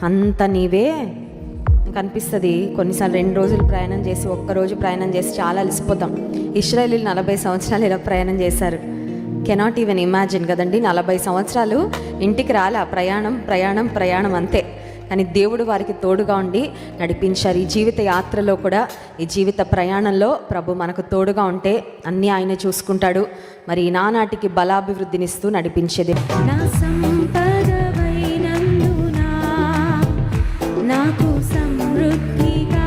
అంత నీవే కనిపిస్తుంది. కొన్నిసార్లు 2 రోజులు ప్రయాణం చేసి, ఒక్కరోజు ప్రయాణం చేసి చాలా అలసిపోతాం. ఇశ్రాయేలీలు 40 సంవత్సరాలు ఇలా ప్రయాణం చేశారు. కెనాట్ ఈవెన్ ఇమాజిన్ కదండి. 40 సంవత్సరాలు ఇంటికి రాలే, ప్రయాణం అంతే. కానీ దేవుడు వారికి తోడుగా ఉండి నడిపించారు. ఈ జీవిత యాత్రలో కూడా, ఈ జీవిత ప్రయాణంలో ప్రభు మనకు తోడుగా ఉంటే అన్నీ ఆయన చూసుకుంటాడు. మరి నానాటికి బలాభివృద్ధినిస్తూ నడిపించేది. నా సంపదవైనందునా నాకు సమృద్ధిగా